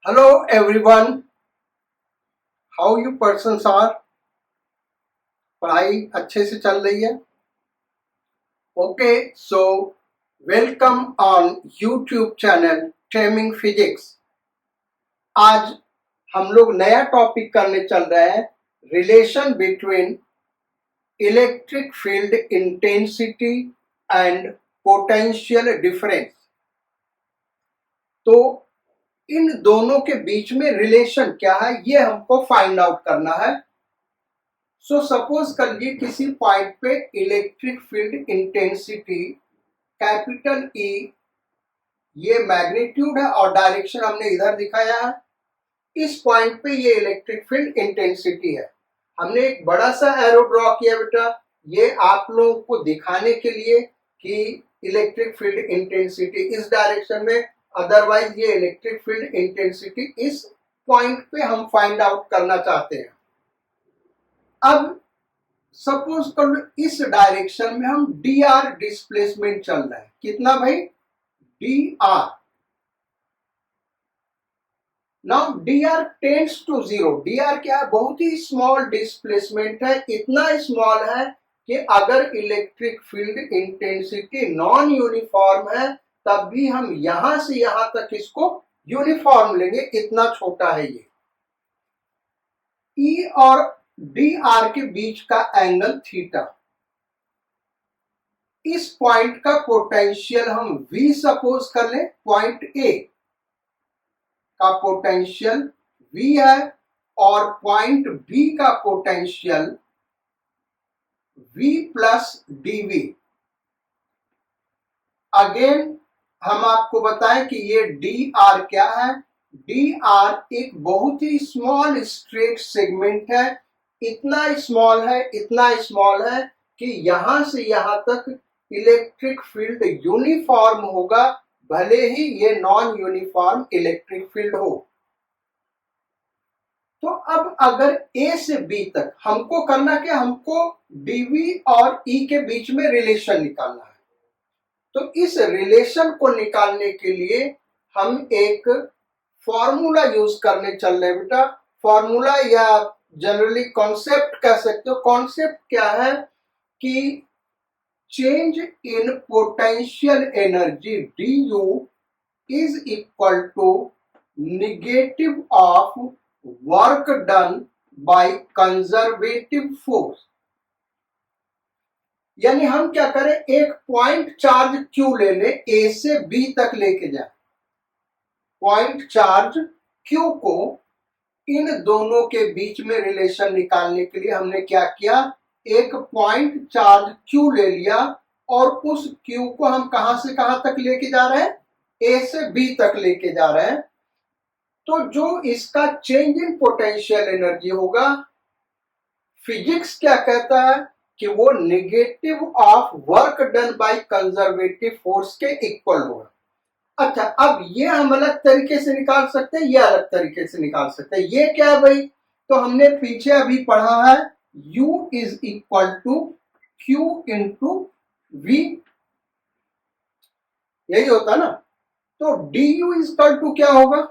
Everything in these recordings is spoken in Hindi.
Hello everyone, how you persons are? पढ़ाई अच्छे से चल रही है? Okay, so welcome on YouTube channel ट्रेमिंग फिजिक्स। आज हम लोग नया टॉपिक करने चल रहे हैं, relation between electric field intensity and potential difference. तो इन दोनों के बीच में रिलेशन क्या है ये हमको फाइंड आउट करना है। सो सपोज कर लीजिए किसी पॉइंट पे electric field intensity capital E, ये मैग्नीट्यूड है और डायरेक्शन हमने इधर दिखाया है। इस पॉइंट पे ये इलेक्ट्रिक फील्ड इंटेंसिटी है। हमने एक बड़ा सा एरो ड्रॉ किया बेटा, ये आप लोगों को दिखाने के लिए कि इलेक्ट्रिक फील्ड इंटेंसिटी इस डायरेक्शन में, अदरवाइज ये इलेक्ट्रिक फील्ड इंटेंसिटी इस पॉइंट पे हम फाइंड आउट करना चाहते हैं। अब सपोज कर लो इस डायरेक्शन में हम डी आर डिस्प्लेसमेंट चल रहा है। कितना भाई? D r. Now d r tends to zero. D r क्या है? बहुत ही स्मॉल डिस्प्लेसमेंट है। इतना स्मॉल है कि अगर electric field intensity non uniform है तब भी हम यहां से यहां तक इसको यूनिफॉर्म लेंगे, इतना छोटा है ये। ई और डी आर के बीच का एंगल थीटा। इस पॉइंट का पोटेंशियल हम V सपोज कर ले। पॉइंट ए का पोटेंशियल V है और पॉइंट B का potential V plus dV। Again हम आपको बताएं कि ये डी आर क्या है। डी आर एक बहुत ही स्मॉल स्ट्रेट सेगमेंट है। इतना स्मॉल है, इतना स्मॉल है कि यहां से यहां तक इलेक्ट्रिक फील्ड यूनिफॉर्म होगा, भले ही ये नॉन यूनिफॉर्म इलेक्ट्रिक फील्ड हो। तो अब अगर ए से बी तक हमको करना क्या? हमको डीवी और ई के बीच में रिलेशन निकालना है। तो इस रिलेशन को निकालने के लिए हम एक फॉर्मूला यूज करने चल रहे हैं बेटा। फॉर्मूला या जनरली कॉन्सेप्ट कह सकते हो। कॉन्सेप्ट क्या है कि change in potential energy d U is equal to negative of work done by conservative force. यानी हम क्या करें, एक पॉइंट चार्ज क्यू ले ले, ए से बी तक लेके जाए। पॉइंट चार्ज क्यू को इन दोनों के बीच में रिलेशन निकालने के लिए हमने क्या किया, एक पॉइंट चार्ज क्यू ले लिया और उस क्यू को हम कहां से कहां तक लेके जा रहे हैं? ए से बी तक लेके जा रहे हैं। तो जो इसका चेंज इन पोटेंशियल एनर्जी होगा, फिजिक्स क्या कहता है कि वो negative of work done by conservative force के इक्वल होगा। अच्छा, अब ये हम अलग तरीके से निकाल सकते हैं, ये अलग तरीके से निकाल सकते हैं। ये क्या है भाई? तो हमने पीछे अभी पढ़ा है U is equal to Q into V, यही होता ना। तो du इज इक्वल टू क्या होगा?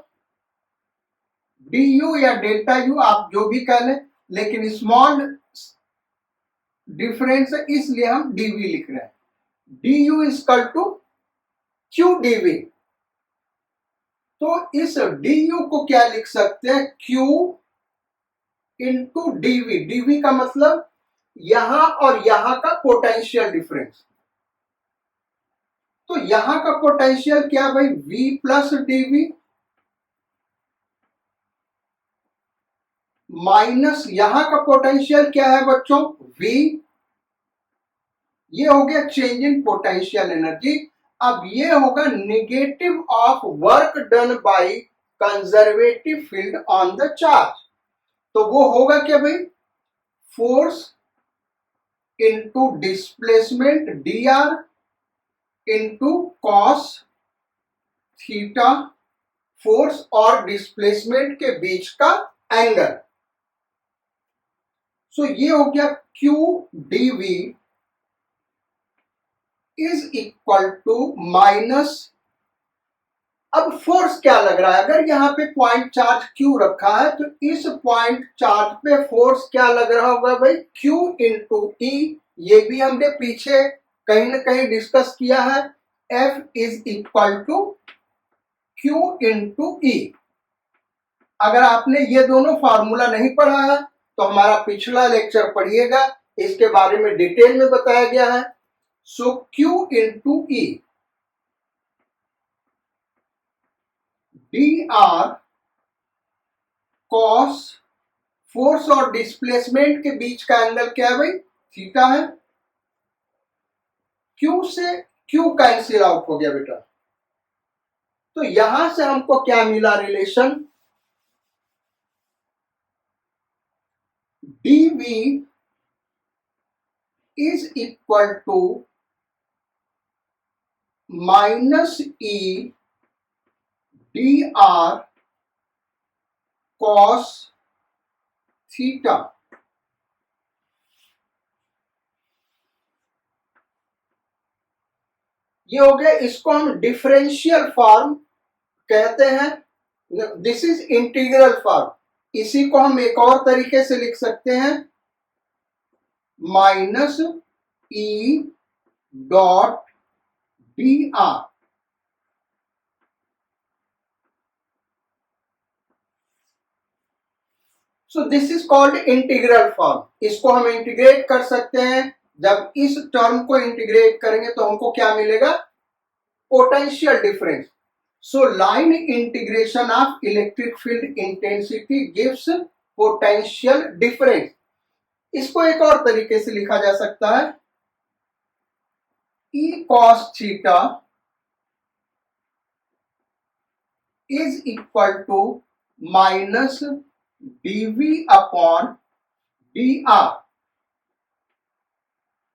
du या डेल्टा U आप जो भी कह लें, लेकिन स्मॉल डिफरेंस है इसलिए हम dv लिख रहे हैं। du is equal to Q dv। तो इस du को क्या लिख सकते हैं? Q into dv। dv का मतलब यहां और यहां का पोटेंशियल डिफरेंस। तो यहां का पोटेंशियल क्या भाई? v प्लस dv माइनस यहां का पोटेंशियल क्या है बच्चों? v। ये हो गया चेंज इन पोटेंशियल एनर्जी। अब ये होगा negative of work done by conservative field on the charge. तो वो होगा क्या भाई? Force into displacement D R into cos theta, force और डिस्प्लेसमेंट के बीच का एंगल। सो ये हो गया Q dV is equal to minus, अब फोर्स क्या लग रहा है, अगर यहाँ पे पॉइंट चार्ज Q रखा है तो इस पॉइंट चार्ज पे फोर्स क्या लग रहा होगा भाई, Q इंटू E। ये भी हमने पीछे कहीं ना कहीं डिस्कस किया है। F is equal to Q into E। अगर आपने ये दोनों फार्मूला नहीं पढ़ा है तो हमारा पिछला लेक्चर पढ़िएगा, इसके बारे में डिटेल में बताया गया है। सो Q into E dr cos force और डिस्प्लेसमेंट के बीच का एंगल क्या है भाई, थीटा है। Q से Q कैंसिल आउट हो गया बेटा, तो यहां से हमको क्या मिला relation, dV is equal to minus E dr cos theta. ये हो गया, इसको हम डिफरेंशियल फॉर्म कहते हैं, दिस इज इंटीग्रल फॉर्म। इसी को हम एक और तरीके से लिख सकते हैं, minus E dot dr। So this is called integral form. इसको हम इंटीग्रेट कर सकते हैं। जब इस टर्म को इंटीग्रेट करेंगे तो हमको क्या मिलेगा, potential difference. So line integration of electric field intensity gives potential difference. इसको एक और तरीके से लिखा जा सकता है, E cos theta is equal to minus dV upon dr।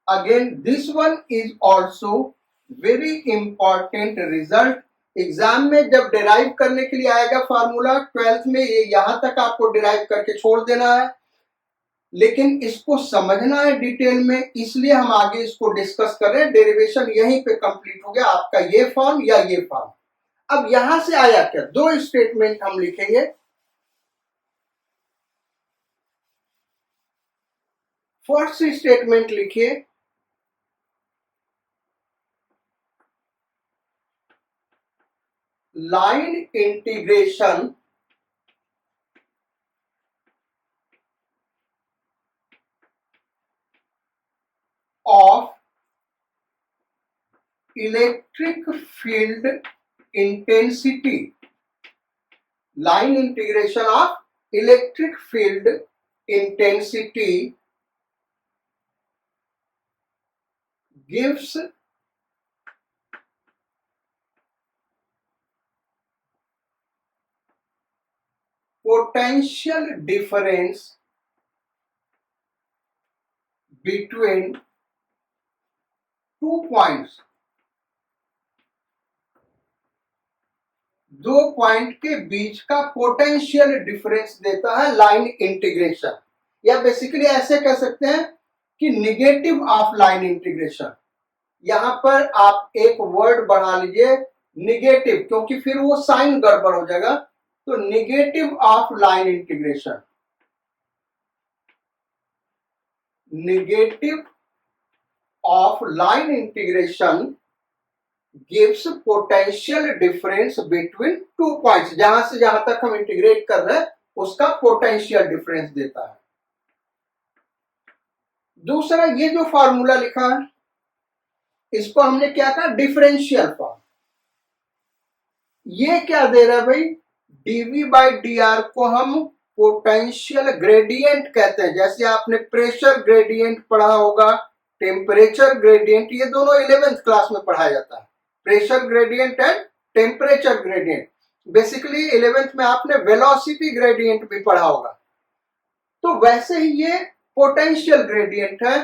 Again this one is also very important result. Exam में जब डिराइव करने के लिए आएगा फार्मूला 12th में, ये यहां तक आपको डिराइव करके छोड़ देना है, लेकिन इसको समझना है डिटेल में, इसलिए हम आगे इसको डिस्कस कर रहे हैं। डेरिवेशन यहीं पे कंप्लीट हो गया आपका, ये फॉर्म या ये फॉर्म। अब यहां से आया क्या, दो स्टेटमेंट हम लिखेंगे। फर्स्ट स्टेटमेंट लिखिए, line integration of electric field intensity, line integration of electric field intensity gives potential difference between 2 points। दो पॉइंट के बीच का पोटेंशियल डिफरेंस देता है लाइन इंटीग्रेशन, या बेसिकली ऐसे कह सकते हैं कि निगेटिव ऑफ लाइन इंटीग्रेशन। यहां पर आप एक वर्ड बढ़ा लीजिए निगेटिव, क्योंकि फिर वो साइन गड़बड़ हो जाएगा। तो negative of line integration, negative of line integration gives potential difference between 2 points. जहां से जहां तक हम इंटीग्रेट कर रहे हैं उसका पोटेंशियल डिफरेंस देता है। दूसरा, ये जो फॉर्मूला लिखा है इसको हमने क्या कहा, डिफरेंशियल फॉर्म। ये क्या दे रहा है भाई, dV बाई dr को हम पोटेंशियल ग्रेडियंट कहते हैं। जैसे आपने प्रेशर ग्रेडियंट पढ़ा होगा, टेम्परेचर ग्रेडियंट, ये दोनों 11th क्लास में पढ़ाया जाता है, pressure gradient and temperature gradient. Basically 11th में आपने वेलोसिटी ग्रेडियंट भी पढ़ा होगा। तो वैसे ही ये पोटेंशियल ग्रेडियंट है।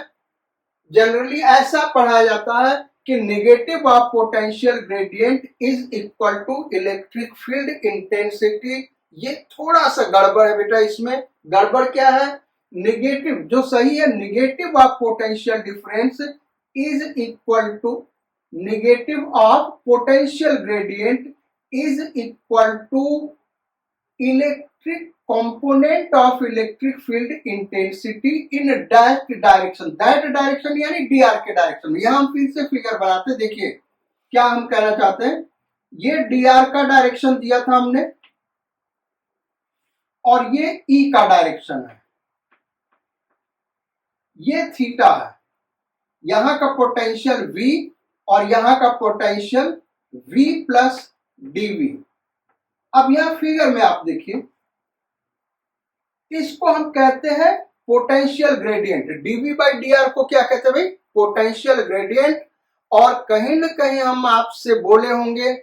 जनरली ऐसा पढ़ाया जाता है कि negative of potential gradient is equal to electric field intensity. ये थोड़ा सा गड़बड़ है बेटा, इसमें गड़बड़ क्या है, नेगेटिव जो सही है, negative of potential difference is equal to negative of potential gradient is equal to electric component of electric field intensity in that direction. That direction यानी dr के डायरेक्शन में। यहां हम फिर से फिगर बनाते, देखिए क्या हम कहना चाहते हैं। ये dr का डायरेक्शन दिया था हमने और ये E का डायरेक्शन है, ये थीटा है। यहां का पोटेंशियल V और यहां का पोटेंशियल V प्लस dV। अब यहां फिगर में आप देखिए, इसको हम कहते हैं potential gradient. dV by dr को क्या कहते हैं भाई? Potential gradient. और कहीं ना कहीं हम आपसे बोले होंगे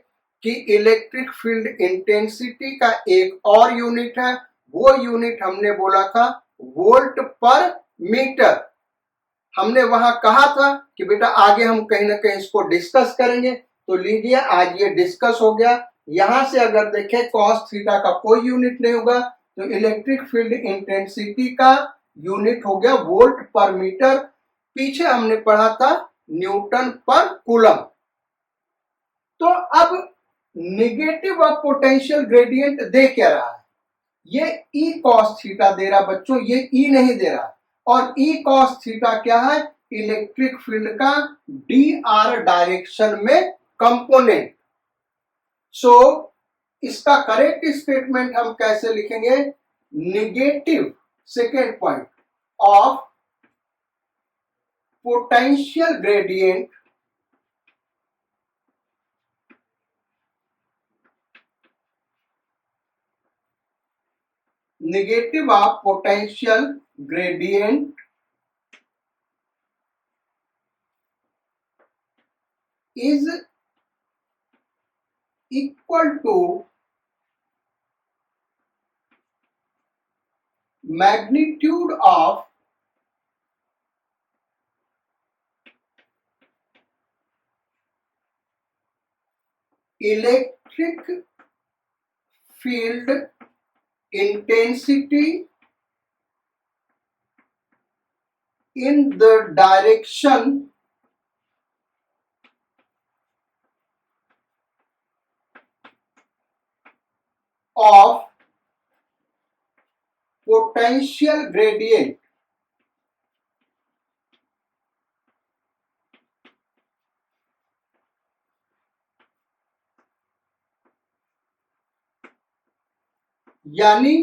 कि इलेक्ट्रिक फील्ड इंटेंसिटी का एक और यूनिट है, वो यूनिट हमने बोला था वोल्ट पर मीटर। हमने वहां कहा था कि बेटा आगे हम कहीं ना कहीं इसको डिस्कस करेंगे, तो लीजिए आज ये डिस्कस हो गया। यहां से अगर देखें कॉस थीटा का कोई यूनिट नहीं होगा, तो इलेक्ट्रिक फील्ड इंटेंसिटी का यूनिट हो गया वोल्ट पर मीटर। पीछे हमने पढ़ा था न्यूटन पर कूलम। तो अब नेगेटिव ऑफ पोटेंशियल ग्रेडियंट दे क्या रहा है? ये ई कॉस थीटा दे रहा बच्चों, ये ई नहीं दे रहा। और ई कॉस थीटा क्या है? इलेक्ट्रिक फील्ड का डी आर डायरेक्शन में कंपोनेंट। सो इसका करेक्ट स्टेटमेंट हम कैसे लिखेंगे? Negative second point of potential gradient negative of potential gradient is equal to magnitude of electric field intensity in the direction of potential gradient यानी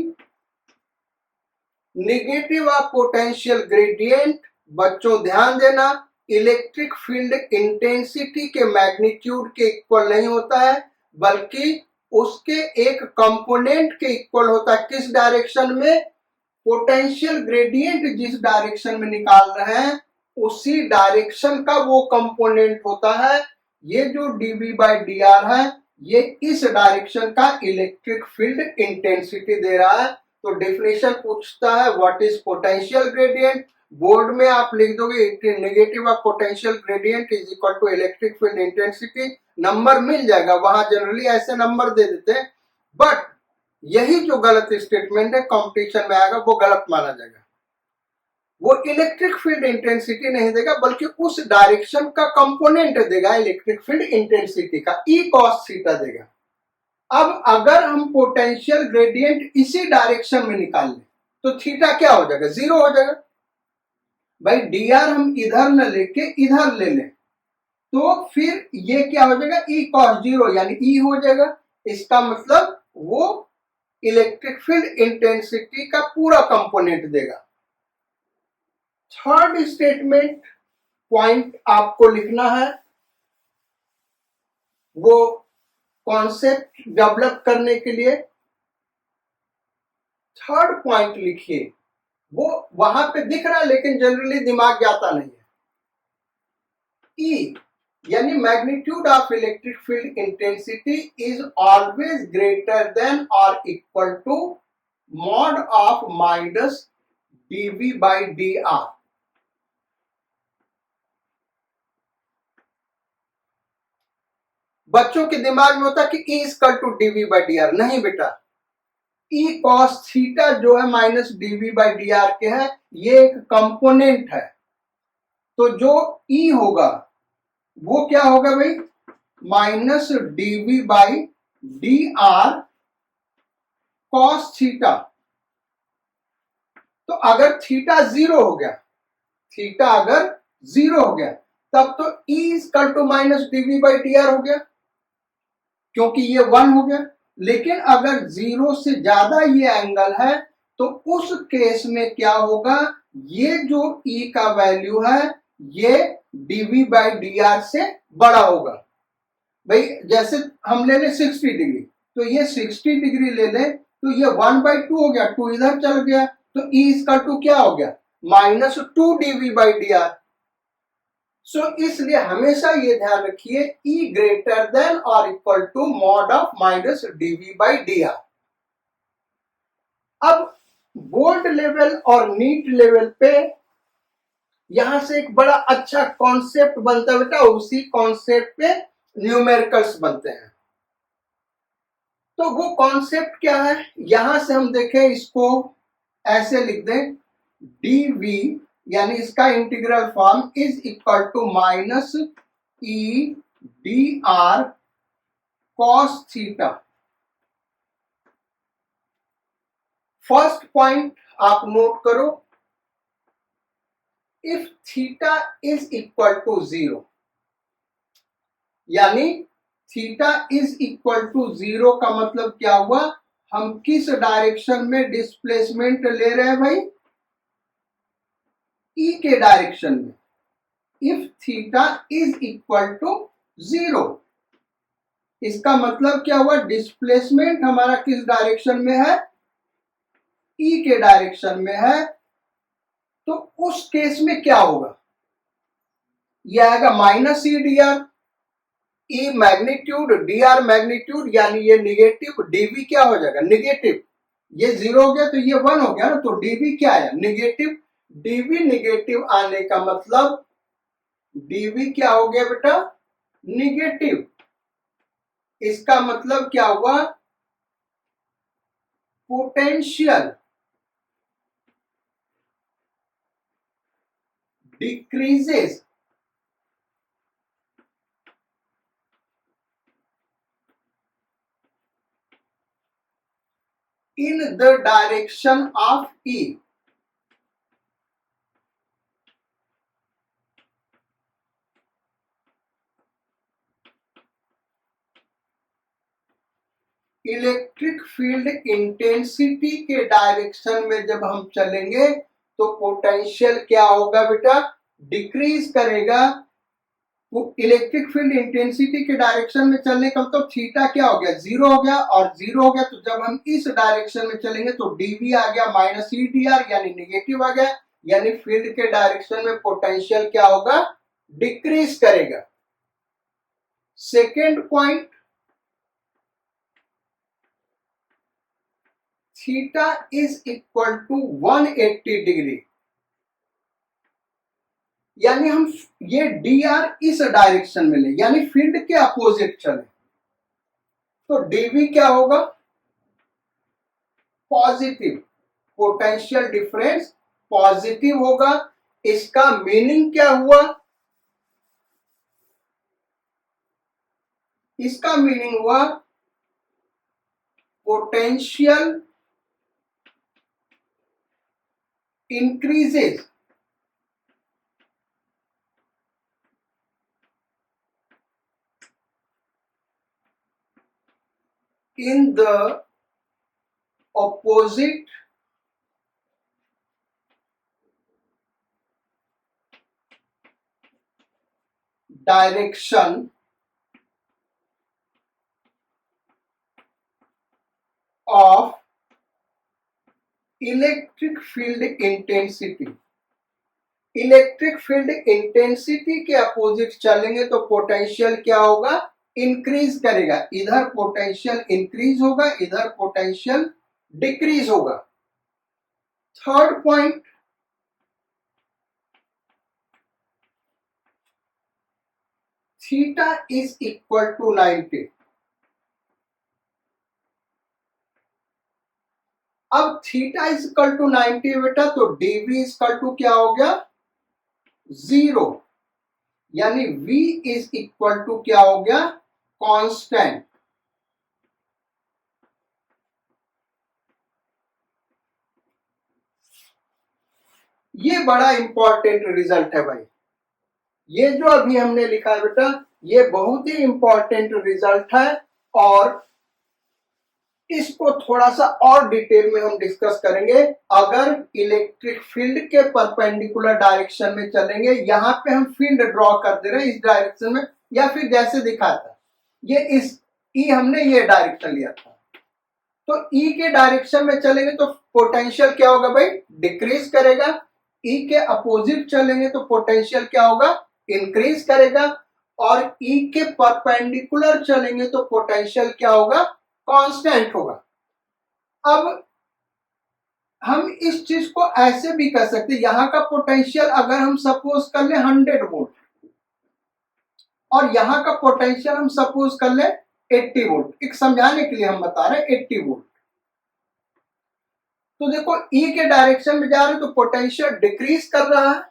नेगेटिव ऑफ पोटेंशियल ग्रेडियंट। बच्चों ध्यान देना, इलेक्ट्रिक फील्ड इंटेंसिटी के मैग्नीट्यूड के इक्वल नहीं होता है, बल्कि उसके एक कंपोनेंट के इक्वल होता है। किस डायरेक्शन में? पोटेंशियल ग्रेडियंट जिस डायरेक्शन में निकाल रहे हैं उसी डायरेक्शन का वो कंपोनेंट होता है। ये जो dV बाई dr है, ये इस डायरेक्शन का इलेक्ट्रिक फील्ड इंटेंसिटी दे रहा है। तो डेफिनेशन पूछता है what is potential gradient. Board में आप लिख दोगे negative of potential gradient is equal to electric field intensity. Number मिल जाएगा, वहां जनरली ऐसे नंबर दे देते हैं, बट यही जो गलत स्टेटमेंट है कंपटीशन में आएगा, वो गलत माना जाएगा। वो इलेक्ट्रिक फील्ड इंटेंसिटी नहीं देगा, बल्कि उस डायरेक्शन का कंपोनेंट देगा इलेक्ट्रिक फील्ड इंटेंसिटी का, ई कॉस थीटा देगा। अब अगर हम पोटेंशियल ग्रेडियंट इसी डायरेक्शन में निकाल लें तो थीटा क्या हो जाएगा? 0 हो जाएगा। भाई dr हम इधर न लेके इधर ले लें तो फिर ये क्या हो जाएगा? ई कॉस 0 यानी ई हो जाएगा। इसका मतलब वो इलेक्ट्रिक फील्ड इंटेंसिटी का पूरा कंपोनेंट देगा। थर्ड स्टेटमेंट पॉइंट आपको लिखना है, वो कॉन्सेप्ट डेवलप करने के लिए थर्ड पॉइंट लिखिए। वो वहां पे दिख रहा है लेकिन जनरली दिमाग जाता नहीं है। ई यानी magnitude of electric field intensity is always greater than और equal to mod of minus dV by dr। बच्चों के दिमाग में होता है कि E equal to dV by dr। नहीं बेटा, E cos थीटा जो है माइनस dV बाई dr के है, ये एक कंपोनेंट है। तो जो E होगा वो क्या होगा भाई? Minus dV by dr cos theta. तो अगर थीटा जीरो हो गया, थीटा अगर जीरो हो गया तब तो E equal to minus DV by D r हो गया, क्योंकि ये वन हो गया। लेकिन अगर जीरो से ज्यादा ये एंगल है तो उस केस में क्या होगा, ये जो E का वैल्यू है ये डीवी बाई डी आर से बड़ा होगा। भाई जैसे हम ले ले 60 डिग्री, तो ये 60 डिग्री ले ले तो ये 1/2 हो गया, 2 इधर चल गया, तो E इसका 2 क्या हो गया, -2 d V by D r. So इसलिए हमेशा ये ध्यान रखिए E ग्रेटर देन और equal to mod of minus DV by D r. अब बोर्ड लेवल और नीट लेवल पे यहां से एक बड़ा अच्छा कॉन्सेप्ट बनता है बेटा, उसी कॉन्सेप्ट पे न्यूमेरिकल्स बनते हैं। तो वो कॉन्सेप्ट क्या है, यहां से हम देखें, इसको ऐसे लिख दें, dv यानी इसका integral form is equal to minus E D R cos theta. First point आप नोट करो, if theta is equal to zero, यानी theta is equal to zero का मतलब क्या हुआ, हम किस डायरेक्शन में डिस्प्लेसमेंट ले रहे हैं भाई, E के डायरेक्शन में। If theta is equal to zero, इसका मतलब क्या हुआ, डिस्प्लेसमेंट हमारा किस डायरेक्शन में है, E के डायरेक्शन में है। तो उस केस में क्या होगा, यह आएगा माइनस ई डी आर, ई मैग्नीट्यूड डी आर मैग्नीट्यूड, यानी ये निगेटिव, डीवी क्या हो जाएगा निगेटिव, ये जीरो हो गया तो ये वन हो गया ना, तो डीवी क्या आया निगेटिव। डीवी निगेटिव आने का मतलब डीवी क्या हो गया बेटा निगेटिव। इसका मतलब क्या हुआ, potential decreases in the direction of E। Electric field intensity के डायरेक्शन में जब हम चलेंगे तो पोटेंशियल क्या होगा बेटा, डिक्रीज करेगा। इलेक्ट्रिक फील्ड इंटेंसिटी के डायरेक्शन में चलने का मतलब थीटा क्या हो गया, जीरो हो गया, और जीरो हो गया तो जब हम इस डायरेक्शन में चलेंगे तो डीवी आ गया माइनस ई डी आर, यानी निगेटिव आ गया, यानी फील्ड के डायरेक्शन में पोटेंशियल क्या होगा, डिक्रीज करेगा। Second point, theta is equal to 180 degree, यानी हम ये डी आर इस डायरेक्शन में ले, यानी फील्ड के अपोजिट चले, तो डीवी क्या होगा पॉजिटिव, पोटेंशियल डिफरेंस पॉजिटिव होगा। इसका मीनिंग क्या हुआ, इसका मीनिंग हुआ potential increases in the opposite direction of electric field intensity. Electric field intensity के अपोजिट चलेंगे तो पोटेंशियल क्या होगा, इंक्रीज करेगा, इधर पोटेंशियल इंक्रीज होगा, इधर पोटेंशियल डिक्रीज होगा। Third point, theta is equal to 90। अब थीटा इज इक्वल टू 90 बेटा, तो डीवी इज इक्वल टू क्या हो गया जीरो, यानी v इज इक्वल टू क्या हो गया कांस्टेंट। ये बड़ा इंपॉर्टेंट रिजल्ट है भाई। ये जो अभी हमने लिखा है बेटा, ये बहुत ही इंपॉर्टेंट रिजल्ट है और इसको थोड़ा सा और डिटेल में हम डिस्कस करेंगे। अगर इलेक्ट्रिक फील्ड के परपेंडिकुलर डायरेक्शन में चलेंगे, यहां पे हम फील्ड ड्रॉ कर दे रहे हैं इस डायरेक्शन में, या फिर जैसे दिखा था ये इस ई हमने ये डायरेक्शन लिया था, तो ई के डायरेक्शन में चलेंगे तो पोटेंशियल क्या होगा भाई, डिक्रीज करेगा। ई के अपोजिट चलेंगे तो पोटेंशियल क्या होगा, इंक्रीज करेगा। और ई के परपेंडिकुलर चलेंगे तो पोटेंशियल क्या होगा, कांस्टेंट होगा। अब हम इस चीज को ऐसे भी कर सकते हैं, यहां का पोटेंशियल अगर हम सपोज कर ले 100 वोल्ट और यहां का पोटेंशियल हम सपोज कर ले 80 वोल्ट, एक समझाने के लिए हम बता रहे हैं 80 वोल्ट। तो देखो ई के डायरेक्शन में जा रहे तो पोटेंशियल डिक्रीज कर रहा है।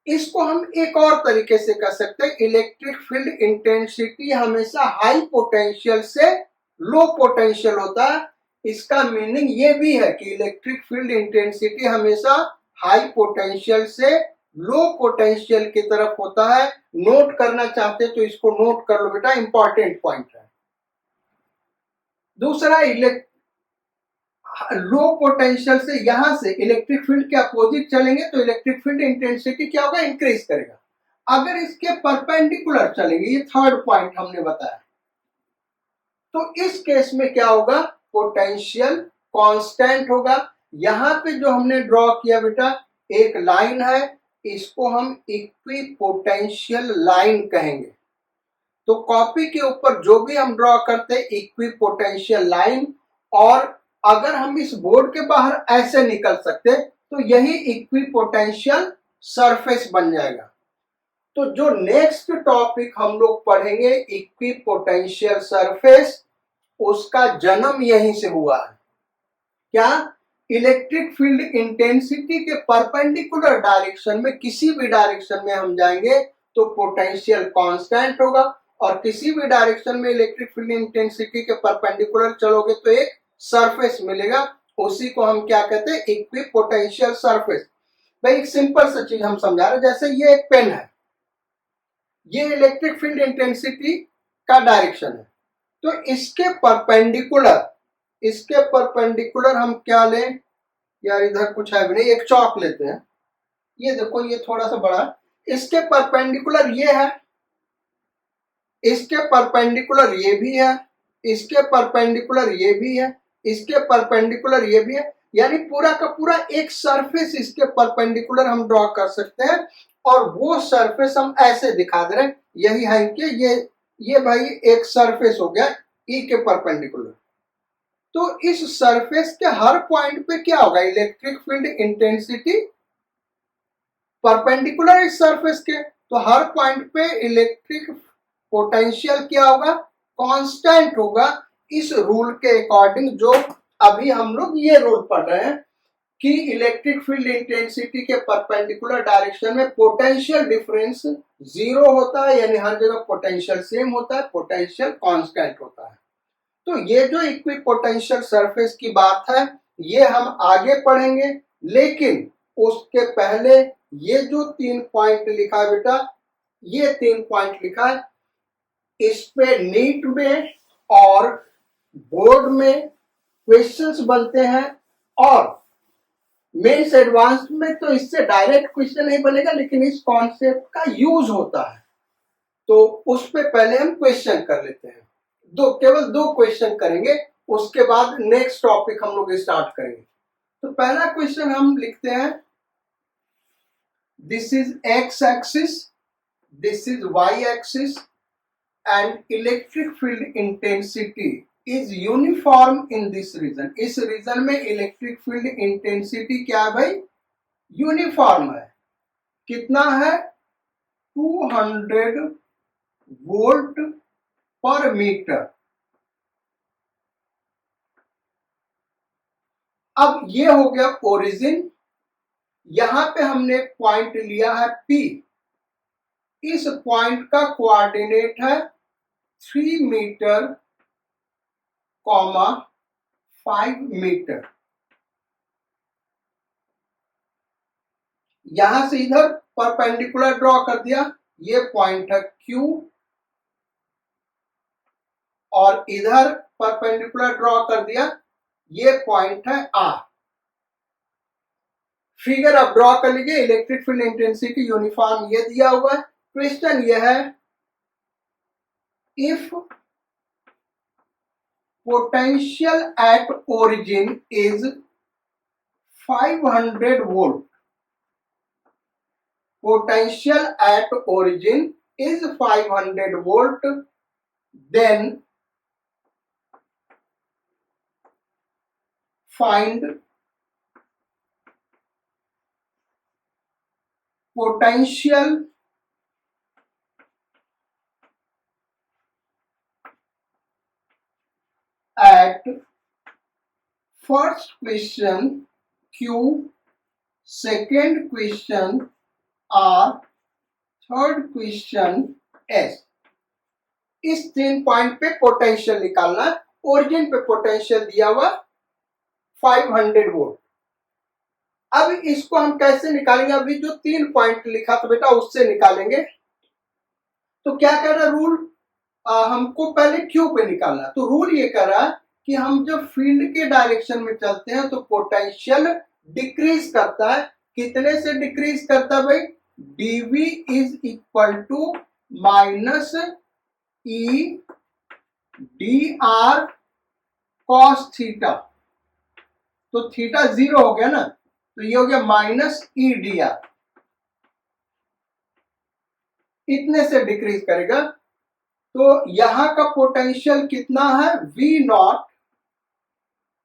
इसको हम एक और तरीके से कर सकते हैं, इलेक्ट्रिक फील्ड इंटेंसिटी हमेशा हाई पोटेंशियल से लो पोटेंशियल होता है। इसका मीनिंग ये भी है कि इलेक्ट्रिक फील्ड इंटेंसिटी हमेशा हाई पोटेंशियल से लो पोटेंशियल की तरफ होता है। नोट करना चाहते तो इसको नोट कर लो बेटा, इंपॉर्टेंट पॉइंट है। दूसरा, लो पोटेंशियल से यहां से इलेक्ट्रिक फील्ड के अपोजिट चलेंगे तो इलेक्ट्रिक फील्ड इंटेंसिटी क्या होगा, इंक्रीज करेगा। अगर इसके परपेंडिकुलर चलेंगे, ये थर्ड पॉइंट हमने बताया, तो इस केस में क्या होगा, पोटेंशियल कांस्टेंट होगा। यहां पे जो हमने ड्रॉ किया बेटा एक लाइन है, इसको हम इक्वी पोटेंशियल लाइन कहेंगे। तो कॉपी के ऊपर जो भी हम ड्रॉ करते हैं इक्वी पोटेंशियल लाइन, और अगर हम इस बोर्ड के बाहर ऐसे निकल सकते तो यही इक्वी पोटेंशियल सरफेस बन जाएगा। तो जो नेक्स्ट टॉपिक हम लोग पढ़ेंगे इक्वी पोटेंशियल सरफेस, उसका जन्म यहीं से हुआ है। क्या, इलेक्ट्रिक फील्ड इंटेंसिटी के परपेंडिकुलर डायरेक्शन में, किसी भी डायरेक्शन में हम जाएंगे तो पोटेंशियल कांस्टेंट होगा, और किसी भी डायरेक्शन में इलेक्ट्रिक फील्ड इंटेंसिटी के परपेंडिकुलर चलोगे तो एक सरफेस मिलेगा। उसी को हम क्या कहते हैं, इक्वी पोटेंशियल सरफेस। भाई एक सिंपल सी चीज हम समझा रहे हैं, जैसे ये एक पेन है, ये इलेक्ट्रिक फील्ड इंटेंसिटी का डायरेक्शन है, तो इसके परपेंडिकुलर हम क्या लें, यार इधर कुछ है भी नहीं, एक चौक लेते हैं। ये देखो ये थोड़ा सा बड़ा, इसके परपेंडिकुलर ये है, इसके परपेंडिकुलर ये भी है, इसके परपेंडिकुलर ये भी है, इसके परपेंडिकुलर ये भी है, यानी पूरा का पूरा एक सरफेस इसके परपेंडिकुलर हम ड्रॉ कर सकते हैं। और वो सरफेस हम ऐसे दिखा दे रहे हैं, यही है कि ये भाई एक सरफेस हो गया ई के परपेंडिकुलर। तो इस सरफेस के हर पॉइंट पे क्या होगा, इलेक्ट्रिक फील्ड इंटेंसिटी परपेंडिकुलर इस सरफेस के, तो हर पॉइंट पे इलेक्ट्रिक पोटेंशियल क्या होगा, कांस्टेंट होगा। इस रूल के अकॉर्डिंग, जो अभी हम लोग ये रूल पढ़ रहे हैं कि इलेक्ट्रिक फील्ड इंटेंसिटी के परपेंडिकुलर डायरेक्शन में पोटेंशियल डिफरेंस जीरो होता है, यानी हर जगह पोटेंशियल सेम होता है, पोटेंशियल कांस्टेंट होता है। तो ये जो इक्वी पोटेंशियल सरफेस की बात है ये हम आगे पढ़ेंगे, लेकिन उसके पहले ये जो 3 पॉइंट लिखा है बेटा, ये 3 पॉइंट लिखा है, इस पे नीट में और बोर्ड में क्वेश्चंस बनते हैं, और मेंस एडवांस में तो इससे डायरेक्ट क्वेश्चन नहीं बनेगा, लेकिन इस कॉन्सेप्ट का यूज होता है। तो उस पे पहले हम क्वेश्चन कर लेते हैं, केवल 2 क्वेश्चन करेंगे, उसके बाद नेक्स्ट टॉपिक हम लोग स्टार्ट करेंगे। तो पहला क्वेश्चन हम लिखते हैं, this is x axis, this is Y axis, and electric field intensity is uniform in this region. इस रीजन में इलेक्ट्रिक फील्ड इंटेंसिटी क्या है भाई, यूनिफॉर्म है। कितना है, 200 वोल्ट पर मीटर। अब ये हो गया ओरिजिन, यहां पे हमने पॉइंट लिया है P, इस पॉइंट का कोऑर्डिनेट है 3 मीटर, 5 मीटर। यहां से इधर परपेंडिकुलर ड्रॉ कर दिया, ये पॉइंट है Q, और इधर परपेंडिकुलर ड्रॉ कर दिया, ये पॉइंट है R। फिगर अब ड्रॉ कर लीजिए। इलेक्ट्रिक फील्ड इंटेंसिटी यूनिफॉर्म ये दिया हुआ है। क्वेश्चन ये है, if potential at origin is 500 volt, potential at origin is 500 volt, then find potential at first question Q, second question R, third question S। इस 3 पॉइंट पे पोटेंशियल निकालना है। ओरिजिन पे पोटेंशियल दिया हुआ 500 वोल्ट। अब इसको हम कैसे निकालेंगे? अभी जो 3 पॉइंट लिखा था बेटा उससे निकालेंगे। तो क्या कह रहा रूल, हमको पहले क्यू पे निकालना। तो रूल ये कह रहा कि हम जब फील्ड के डायरेक्शन में चलते हैं तो पोटेंशियल डिक्रीज करता है। कितने से डिक्रीज करता है भाई? dv is equal to minus E D R cos theta. तो थीटा 0 हो गया ना, तो ये हो गया माइनस ई डी आर। इतने से डिक्रीज करेगा। तो यहां का पोटेंशियल कितना है? V naught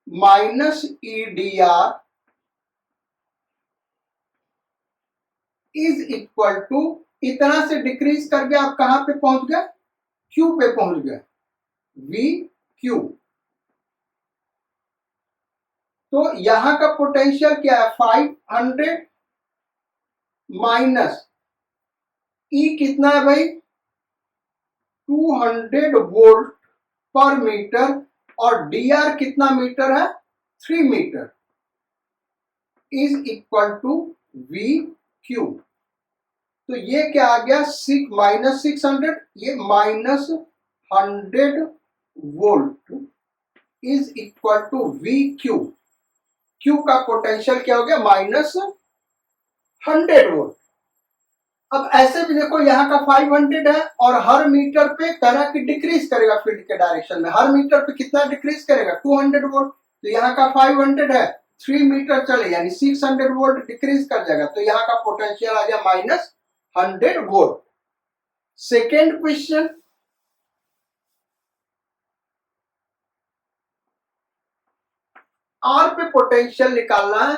minus E D r is equal to, इतना से डिक्रीज करके आप कहां पे पहुंच गए? Q पे पहुंच गए, V Q। तो यहां का पोटेंशियल क्या है? 500 माइनस E कितना है भाई? 200 वोल्ट पर मीटर, और dr कितना मीटर है? 3 metre, is equal to V Q. तो ये क्या आ गया? माइनस 600, ये minus 100 volt is equal to V Q. Q का पोटेंशियल क्या हो गया? Minus 100 volt. अब ऐसे भी देखो, यहाँ का 500 है और हर मीटर पे तरह की डिक्रीज करेगा फील्ड के डायरेक्शन में। हर मीटर पे कितना डिक्रीज करेगा? 200 वोल्ट। तो यहाँ का 500 है, 3 मीटर चले यानी 600 वोल्ट डिक्रीज कर जाएगा। तो यहाँ का पोटेंशियल आ गया minus 100 volt. Second question, R पे पोटेंशियल निकालना है।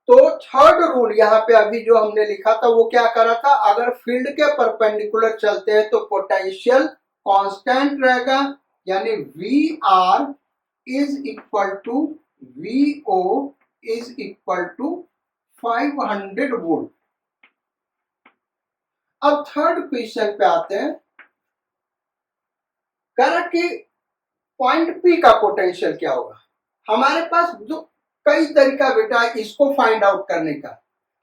तो थर्ड रूल यहाँ पे अभी जो हमने लिखा था वो क्या कर रहा था? अगर फील्ड के परपेंडिकुलर चलते हैं तो पोटेंशियल कांस्टेंट रहेगा, यानी V R is equal to V O is equal to 500 volt. अब थर्ड क्वेश्चन पे आते हैं। कह रहा कि पॉइंट पी का पोटेंशियल क्या होगा? हमारे पास जो कई तरीका बेटा इसको फाइंड आउट करने का,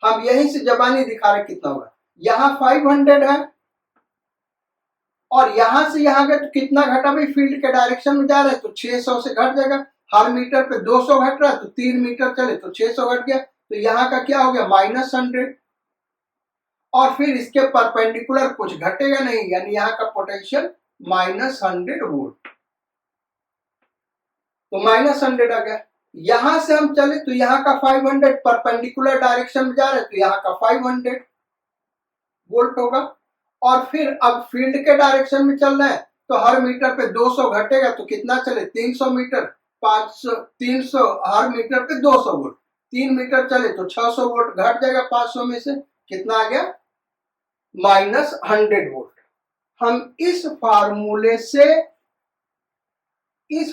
हम यहीं से जबानी दिखा रहे कितना होगा। यहां 500 है और यहां से यहां गए तो कितना घटा भाई? फील्ड के डायरेक्शन में जा रहे हैं तो 600 से घट जाएगा। हर मीटर पे 200 घट रहा है तो 3 मीटर चले तो 600 घट गया। तो यहाँ का क्या हो गया? माइनस 100। और फिर इसके परपेंडिकुलर कुछ घटेगा नहीं, यानी यहाँ का पोटेंशियल माइनस 100 वोल्ट। तो माइनस 100 आ गया। यहां से हम चले तो यहाँ का 500 परपेंडिकुलर डायरेक्शन में जा रहे तो यहाँ का 500 वोल्ट होगा। और फिर अब फील्ड के डायरेक्शन में चल रहे हैं तो हर मीटर पे 200 घटेगा तो कितना चले? 300 मीटर, 500 300, हर मीटर पे 200 वोल्ट। 3 मीटर चले तो 600 वोल्ट घट जाएगा 500 में से। कितना आ गया? Minus 100 volt. हम इस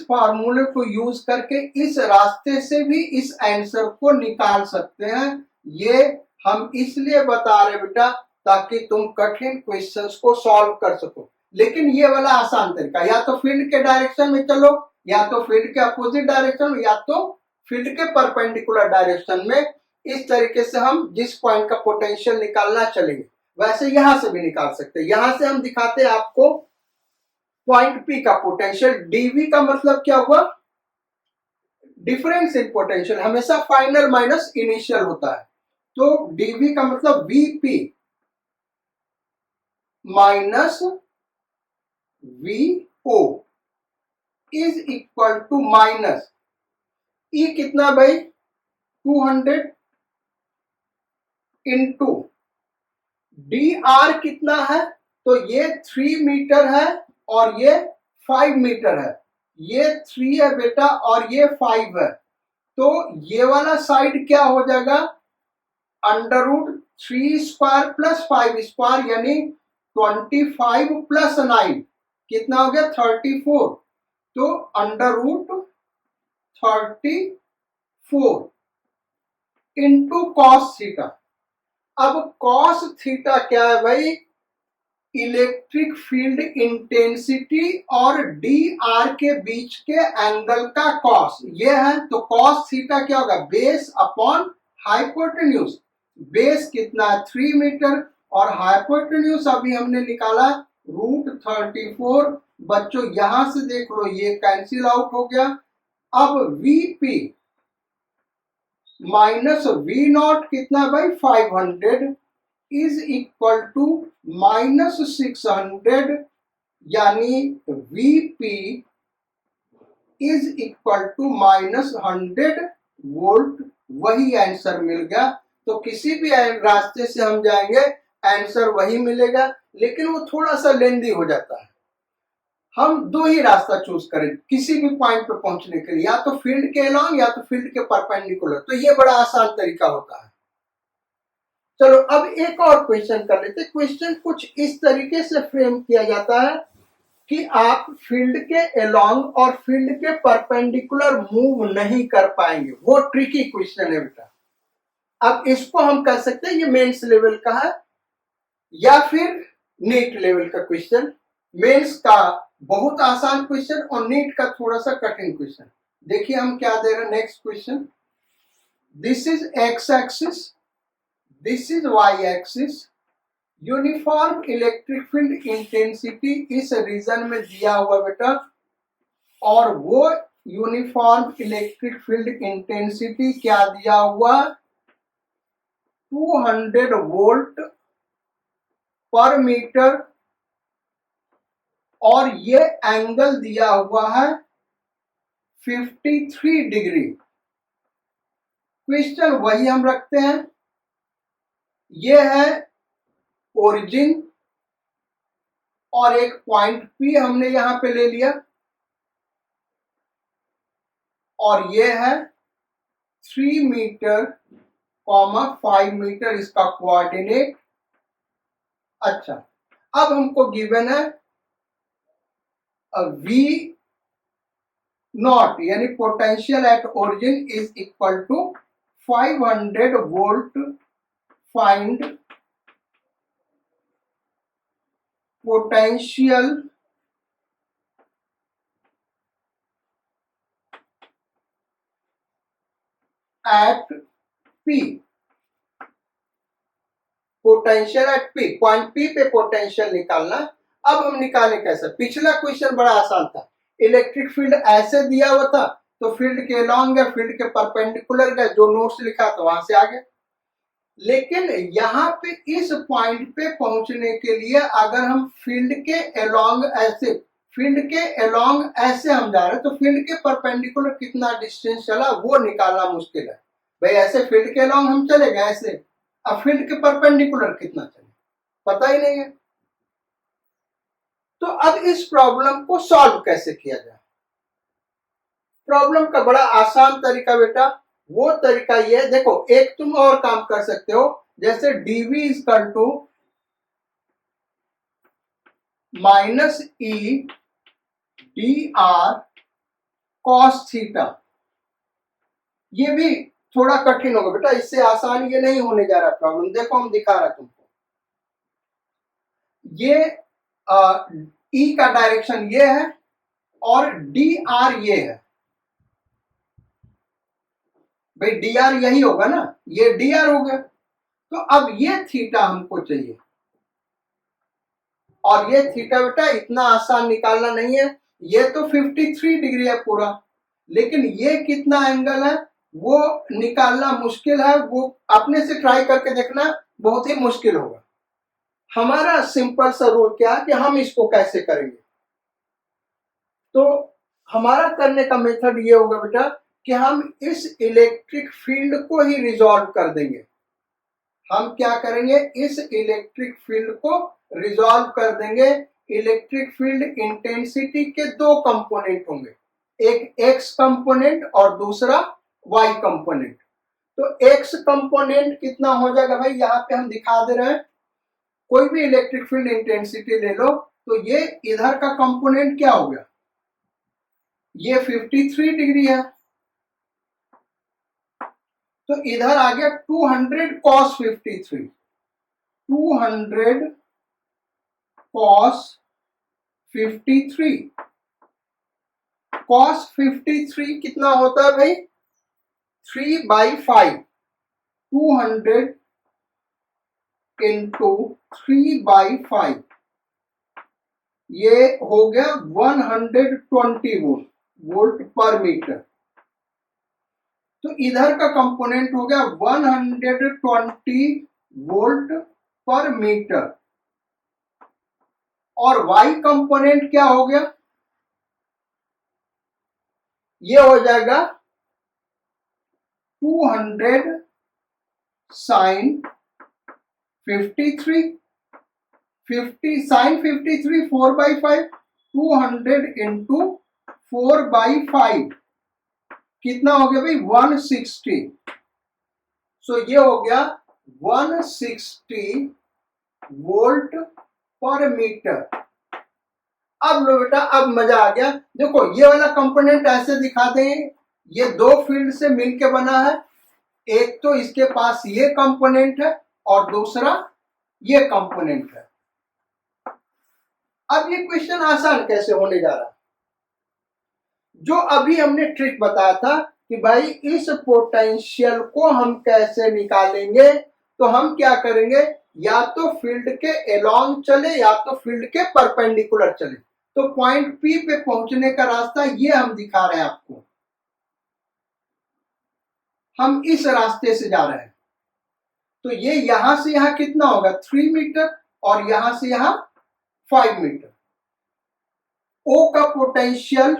फार्मूले को यूज करके इस रास्ते से भी इस आंसर को निकाल सकते हैं। ये हम इसलिए बता रहे बेटा ताकि तुम कठिन क्वेश्चंस को सॉल्व कर सको। लेकिन ये वाला आसान तरीका, या तो फील्ड के डायरेक्शन में चलो, या तो फील्ड के अपोजिट डायरेक्शन में, या तो फील्ड के परपेंडिकुलर डायरेक्शन में इस तरीके से हम जिस पॉइंट का पोटेंशियल निकालना चलेंगे वैसे यहां से भी निकाल सकते हैं। यहां से हम दिखाते हैं आपको पॉइंट पी का पोटेंशियल। डीवी का मतलब क्या हुआ, डिफरेंस इन पोटेंशियल, हमेशा फाइनल माइनस इनिशियल होता है। तो डीवी का मतलब V P minus V O is equal to minus E कितना भाई 200 इंटू डी आर कितना है, तो ये 3 मीटर है और ये 5 मीटर है। ये 3 है बेटा और ये 5 है, तो ये वाला साइड क्या हो जाएगा under root 3 square plus 5 square यानी 25 प्लस 9 कितना हो गया 34, तो under root 34 into cos theta. अब कॉस थीटा क्या है भाई, इलेक्ट्रिक फील्ड इंटेंसिटी और डी आर के बीच के एंगल का कॉस ये है। तो कॉस थीटा क्या होगा, बेस अपॉन हाइपोटेन्यूज। बेस कितना है 3 मीटर और हाइपोटेन्यूज अभी हमने निकाला रूट 34। बच्चों यहां से देख लो ये कैंसिल आउट हो गया। अब वीपी माइनस वी नॉट कितना भाई 500 इज इक्वल टू माइनस 600 यानी VP is equal to minus 100 volt. वही आंसर मिल गया। तो किसी भी रास्ते से हम जाएंगे आंसर वही मिलेगा, लेकिन वो थोड़ा सा लेंदी हो जाता है। हम दो ही रास्ता चूज करें किसी भी पॉइंट पे पहुंचने के लिए, या तो फील्ड के अलोंग या तो फील्ड के परपेंडिकुलर। तो ये बड़ा आसान तरीका होता है। चलो अब एक और क्वेश्चन कर लेते। क्वेश्चन कुछ इस तरीके से फ्रेम किया जाता है कि आप फील्ड के अलोंग और फील्ड के परपेंडिकुलर मूव नहीं कर पाएंगे। वो ट्रिकी क्वेश्चन है बेटा। अब इसको हम कह सकते हैं ये मेंस लेवल का है या फिर नीट लेवल का क्वेश्चन। मेंस का बहुत आसान क्वेश्चन और नीट का थोड़ा सा कठिन क्वेश्चन। देखिए हम क्या दे रहे हैं next question. This is x axis, this is Y axis. Uniform electric field intensity इस रीजन में दिया हुआ बेटा, और वो यूनिफॉर्म इलेक्ट्रिक फील्ड इंटेंसिटी क्या दिया हुआ 200 वोल्ट पर मीटर, और ये एंगल दिया हुआ है 53 डिग्री। क्वेश्चन वही हम रखते हैं। ये है ओरिजिन और एक पॉइंट पी हमने यहां पे ले लिया, और ये है 3 मीटर 5 मीटर इसका कोऑर्डिनेट। अच्छा अब हमको गिवन है वी नॉट यानी potential at origin is equal to 500 volt. Find potential at P. Potential at P, point P पे पोटेंशियल निकालना। अब हम निकाले कैसे, पिछला क्वेश्चन बड़ा आसान था। इलेक्ट्रिक फील्ड ऐसे दिया हुआ था तो फील्ड के अलोंग या फील्ड के परपेंडिकुलर का जो नोट्स लिखा तो वहां से आ गया। लेकिन यहाँ पे इस पॉइंट पे पहुंचने के लिए अगर हम फील्ड के अलोंग ऐसे, फील्ड के अलोंग ऐसे हम जा रहे हैं तो फील्ड के परपेंडिकुलर कितना डिस्टेंस चला वो निकालना मुश्किल है। भाई ऐसे फील्ड के अलोंग हम चले गए ऐसे, अब फील्ड के परपेंडिकुलर कितना चले पता ही नहीं है। तो अब इस प्रॉब्लम को सॉल्व कैसे किया जाए। प्रॉब्लम का बड़ा आसान तरीका बेटा, वो तरीका ये देखो, एक तुम और काम कर सकते हो। जैसे dv equal to minus E D R cos theta. ये भी थोड़ा कठिन होगा बेटा, इससे आसान ये नहीं होने जा रहा प्रॉब्लम। देखो हम दिखा रहा तुमको, ये ई का डायरेक्शन ये है और डी आर ये है। भाई डी आर यही होगा ना, ये डी आर हो गया। तो अब ये थीटा हमको चाहिए, और ये थीटा बेटा इतना आसान निकालना नहीं है, ये तो 53 डिग्री है पूरा, लेकिन ये कितना एंगल है वो निकालना मुश्किल है, वो अपने से ट्राई करके देखना बहुत ही मुश्किल होगा। हमारा सिंपल सा रूल क्या है कि हम इसको कैसे करेंगे, तो हमारा करने का मेथड ये होगा बेटा कि हम इस इलेक्ट्रिक फील्ड को ही रिजॉल्व कर देंगे। हम क्या करेंगे, इस इलेक्ट्रिक फील्ड को रिजॉल्व कर देंगे। इलेक्ट्रिक फील्ड इंटेंसिटी के दो कंपोनेंट होंगे, एक एक्स कंपोनेंट और दूसरा वाई कंपोनेंट। तो एक्स कंपोनेंट कितना हो जाएगा भाई, यहाँ पे हम दिखा दे रहे हैं, कोई भी इलेक्ट्रिक फील्ड इंटेंसिटी ले लो, तो ये इधर का कंपोनेंट क्या हो गया, ये 53 डिग्री है, तो इधर आ गया 200 cos 53, 200 cos 53। cos 53 कितना होता है भाई, 3/5, 200 इंटू 3/5, ये हो गया 120 वोल्ट पर मीटर। तो इधर का कंपोनेंट हो गया 120 वोल्ट पर मीटर, और वाई कंपोनेंट क्या हो गया, ये हो जाएगा 200 साइन 53, 50 साइन 53 4/5, 200 इंटू 4/5 कितना हो गया भाई 160। सो ये हो गया 160 वोल्ट पर मीटर। अब लो बेटा, अब मजा आ गया। देखो ये वाला कंपोनेंट ऐसे दिखा दें, ये दो फील्ड से मिलके बना है, एक तो इसके पास ये कंपोनेंट है और दूसरा ये कंपोनेंट है। अब ये क्वेश्चन आसान कैसे होने जा रहा है, जो अभी हमने ट्रिक बताया था कि भाई इस पोटेंशियल को हम कैसे निकालेंगे, तो हम क्या करेंगे, या तो फील्ड के एलॉन्ग चले या तो फील्ड के परपेंडिकुलर चले। तो पॉइंट पी पे पहुंचने का रास्ता ये हम दिखा रहे हैं आपको, हम इस रास्ते से जा रहे हैं। तो ये यहां से यहां कितना होगा 3 मीटर, और यहां से यहां 5 मीटर। ओ का पोटेंशियल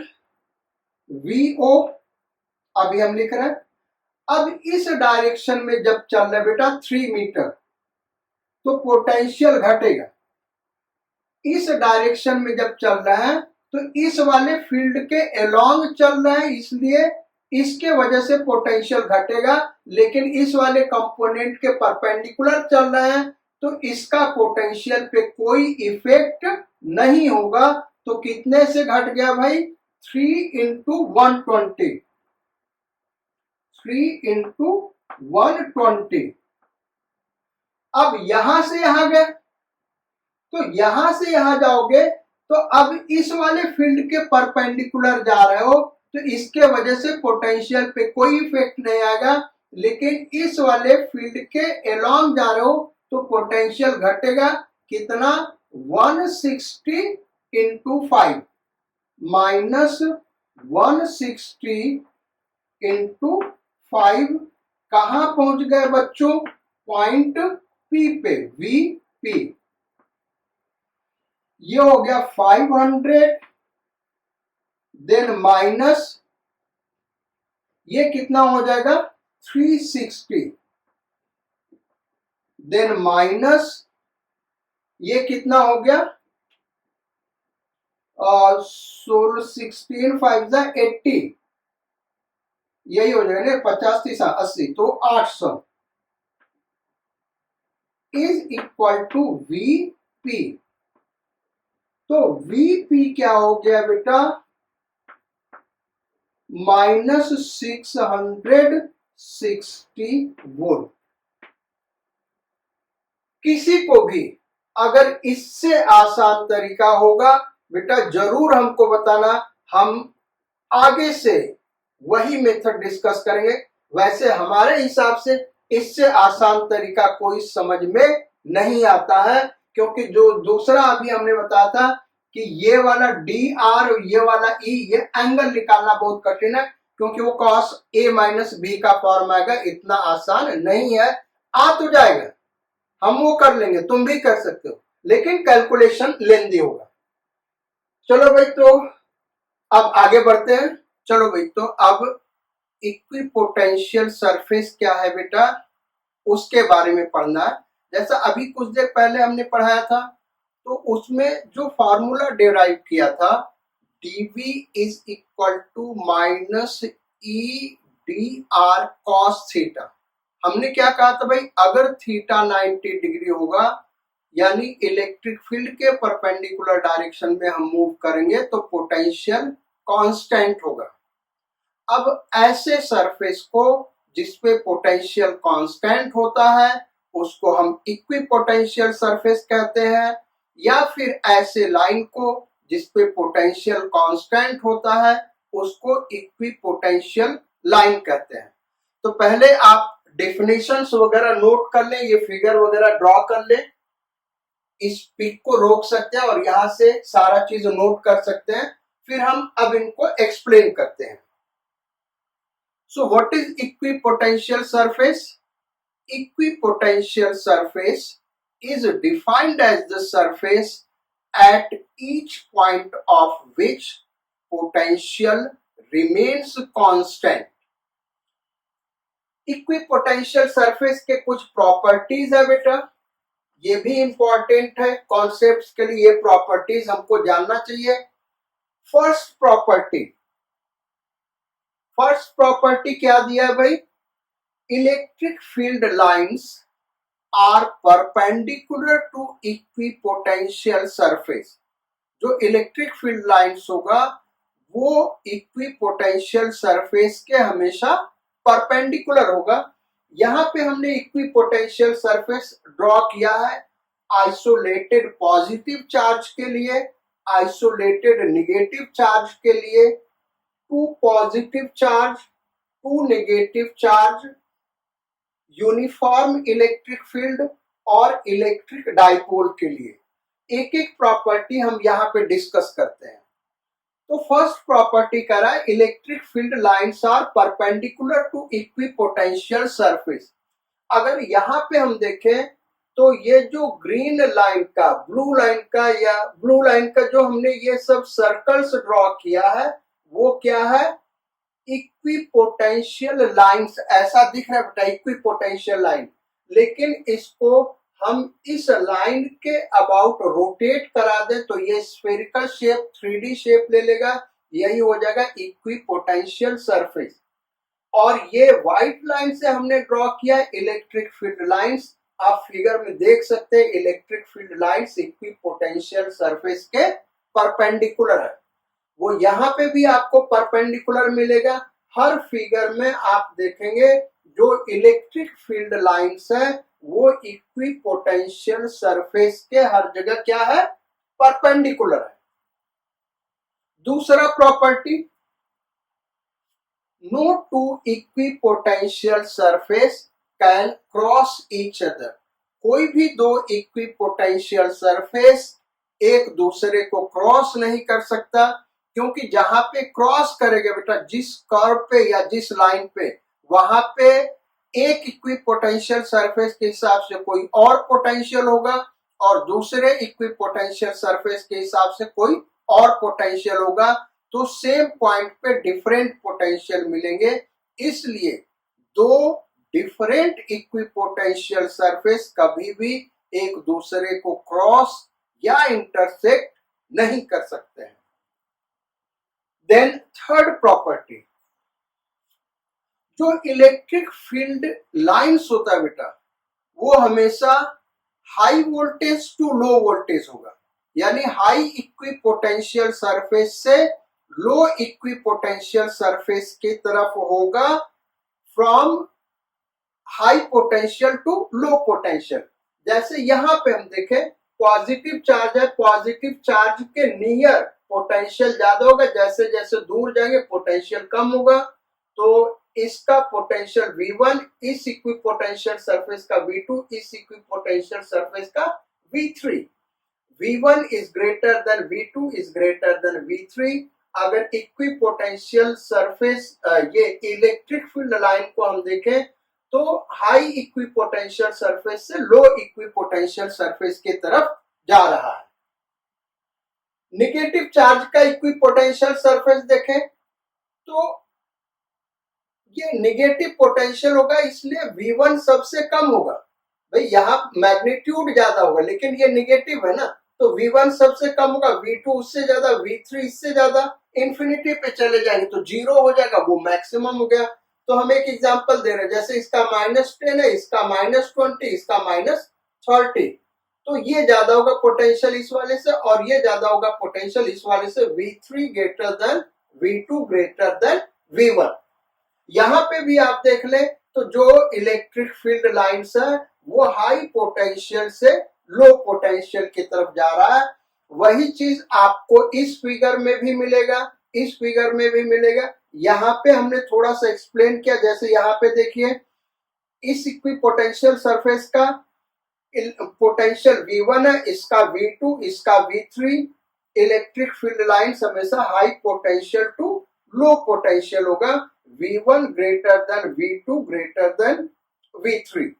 VO अभी हम लिख रहे हैं। अब इस डायरेक्शन में जब चल रहे बेटा 3 मीटर, तो पोटेंशियल घटेगा। इस डायरेक्शन में जब चल रहा है तो इस वाले फील्ड के एलॉन्ग चल रहा है, इसलिए इसके वजह से पोटेंशियल घटेगा, लेकिन इस वाले कंपोनेंट के परपेंडिकुलर चल रहा है तो इसका पोटेंशियल पे कोई इफेक्ट नहीं होगा। तो कितने से घट गया भाई, 3 इंटू 120, 3 इंटू 120। अब यहां से यहां गए, तो यहां से यहां जाओगे तो अब इस वाले फील्ड के परपेंडिकुलर जा रहे हो, तो इसके वजह से पोटेंशियल पे कोई इफेक्ट नहीं आएगा, लेकिन इस वाले फील्ड के एलॉन्ग जा रहे हो तो पोटेंशियल घटेगा। कितना, 160 इंटू 5 माइनस 160 इंटू 5, कहां पहुंच गए बच्चों, पॉइंट पी पे, VP। ये हो गया 500, देन माइनस ये कितना हो जाएगा 360, देन माइनस ये कितना हो गया 16 5 80, यही हो जाएगा 50 30 80, तो 800 इज इक्वल टू VP। तो VP क्या हो गया बेटा, -660 वोल्ट। किसी को भी अगर इससे आसान तरीका होगा बेटा जरूर हमको बताना, हम आगे से वही मेथड डिस्कस करेंगे। वैसे हमारे हिसाब से इससे आसान तरीका कोई समझ में नहीं आता है, क्योंकि जो दूसरा अभी हमने बताया था कि ये वाला डी आर और ये वाला ई, ये एंगल निकालना बहुत कठिन है, क्योंकि वो cos a माइनस बी का फॉर्म आएगा, इतना आसान नहीं है। आ तो जाएगा, हम वो कर लेंगे, तुम भी कर सकते हो, लेकिन कैलकुलेशन लेंदी होगा। चलो भाई, तो अब आगे बढ़ते हैं। चलो भाई, तो अब इक्विपोटेंशियल सरफेस क्या है बेटा, उसके बारे में पढ़ना है। जैसा अभी कुछ देर पहले हमने पढ़ाया था, तो उसमें जो फॉर्मूला डिराइव किया था, dv is equal to minus E D R cos theta. हमने क्या कहा था भाई, अगर थीटा 90 डिग्री होगा, यानी इलेक्ट्रिक फील्ड के परपेंडिकुलर डायरेक्शन में हम मूव करेंगे, तो पोटेंशियल कांस्टेंट होगा। अब ऐसे सरफेस को जिसपे पोटेंशियल कांस्टेंट होता है, उसको हम इक्विपोटेंशियल सरफेस कहते हैं, या फिर ऐसे लाइन को जिसपे पोटेंशियल कांस्टेंट होता है, उसको इक्विपोटेंशियल लाइन कहते हैं। तो पहले आप डेफिनेशंस वगैरह नोट कर लें, ये फिगर वगैरह ड्रॉ कर लें, इस पिक को रोक सकते हैं और यहां से सारा चीज नोट कर सकते हैं, फिर हम अब इनको एक्सप्लेन करते हैं। So what is equipotential surface? Equipotential surface is defined as the surface at each point of which potential remains constant. Equipotential surface के कुछ प्रॉपर्टीज है बेटा, ये भी इंपॉर्टेंट है कॉन्सेप्ट्स के लिए, ये प्रॉपर्टीज हमको जानना चाहिए। फर्स्ट प्रॉपर्टी क्या दिया है भाई, electric field lines are perpendicular to equipotential surface. जो इलेक्ट्रिक फील्ड लाइंस होगा वो इक्विपोटेंशियल सरफेस के हमेशा परपेंडिकुलर होगा। यहां पे हमने इक्विपोटेंशियल सरफेस ड्रॉ किया है आइसोलेटेड पॉजिटिव चार्ज के लिए, आइसोलेटेड नेगेटिव चार्ज के लिए, to positive charge, to negative charge, uniform electric field और इलेक्ट्रिक डाइपोल के लिए। एक एक प्रॉपर्टी हम यहाँ पे डिस्कस करते हैं। तो फर्स्ट प्रॉपर्टी कह रहा है electric field lines are perpendicular to equipotential surface. अगर यहाँ पे हम देखें तो ये जो ग्रीन लाइन का, ब्लू लाइन का, या ब्लू लाइन का जो हमने ये सब सर्कल्स ड्रॉ किया है, वो क्या है, इक्विपोटेंशियल लाइंस। ऐसा दिख रहा है बेटा इक्विपोटेंशियल लाइन, लेकिन इसको हम इस लाइन के अबाउट रोटेट करा दे तो ये स्फेरिकल शेप, 3D शेप ले लेगा, यही हो जाएगा इक्विपोटेंशियल सरफेस। और ये व्हाइट लाइन से हमने ड्रॉ किया इलेक्ट्रिक फील्ड लाइंस। आप फिगर में देख सकते हैं electric field lines equipotential surface के परपेंडिकुलर है, वो यहाँ पे भी आपको परपेंडिकुलर मिलेगा। हर फिगर में आप देखेंगे जो इलेक्ट्रिक फील्ड लाइंस है वो इक्विपोटेंशियल सरफेस के हर जगह क्या है, परपेंडिकुलर है। दूसरा property, no two equipotential surface can cross each other. कोई भी दो इक्विपोटेंशियल सरफेस एक दूसरे को क्रॉस नहीं कर सकता, क्योंकि जहां पे क्रॉस करेगा बेटा, जिस कर्व पे या जिस लाइन पे, वहां पे एक इक्विपोटेंशियल सरफेस के हिसाब से कोई और पोटेंशियल होगा और दूसरे इक्विपोटेंशियल सरफेस के हिसाब से कोई और पोटेंशियल होगा, तो सेम पॉइंट पे डिफरेंट पोटेंशियल मिलेंगे। इसलिए दो डिफरेंट इक्विपोटेंशियल सरफेस कभी भी एक दूसरे को क्रॉस या इंटरसेक्ट नहीं कर सकते हैं। देन थर्ड प्रॉपर्टी, जो इलेक्ट्रिक फील्ड लाइंस होता है बेटा, वो हमेशा high voltage to low voltage होगा, यानी हाई इक्विपोटेंशियल सरफेस से लो इक्विपोटेंशियल सरफेस की तरफ होगा, from high potential to low potential. जैसे यहां पे हम देखें पॉजिटिव चार्ज है, पॉजिटिव चार्ज के नियर पोटेंशियल ज्यादा होगा, जैसे जैसे दूर जाएंगे पोटेंशियल कम होगा। तो इसका पोटेंशियल V1 इस इक्विपोटेंशियल सरफेस का V2 इस इक्विपोटेंशियल सरफेस का V3। V1 is greater than V2 is greater than V3। अगर इक्विपोटेंशियल सरफेस ये इलेक्ट्रिक फील्ड लाइन को हम देखें तो हाई इक्विपोटेंशियल सरफेस से लो इक्विपोटेंशियल सरफेस की तरफ जा रहा है। नेगेटिव चार्ज का इक्विपोटेंशियल सरफेस देखें तो ये नेगेटिव पोटेंशियल होगा, इसलिए V1 सबसे कम होगा। भाई यहाँ मैग्नीट्यूड ज्यादा होगा लेकिन ये नेगेटिव है ना, तो V1 सबसे कम होगा, V2 उससे ज्यादा, V3 इससे ज्यादा। इंफिनिटी पे चले जाएंगे तो जीरो हो जाएगा, वो मैक्सिमम हो गया। तो हम एक एग्जांपल दे रहे हैं, जैसे इसका -10 है, इसका -20, इसका -30, तो ये ज्यादा होगा पोटेंशियल इस वाले से और ये ज्यादा होगा पोटेंशियल इस वाले से। V3 greater than V2 greater then V1। यहाँ पे भी आप देख ले तो जो इलेक्ट्रिक फील्ड लाइंस है वो हाई पोटेंशियल से लो पोटेंशियल की तरफ जा रहा है। वही चीज आपको इस फिगर में भी मिलेगा, इस फिगर में भी मिलेगा। यहाँ पे हमने थोड़ा सा एक्सप्लेन किया, जैसे यहाँ पे देखिए इस इक्विपोटेंशियल सरफेस का पोटेंशियल V1 है, इसका V2, इसका V3। इलेक्ट्रिक फील्ड लाइंस हमेशा high potential to low potential होगा, V1 greater than V2 greater than V3।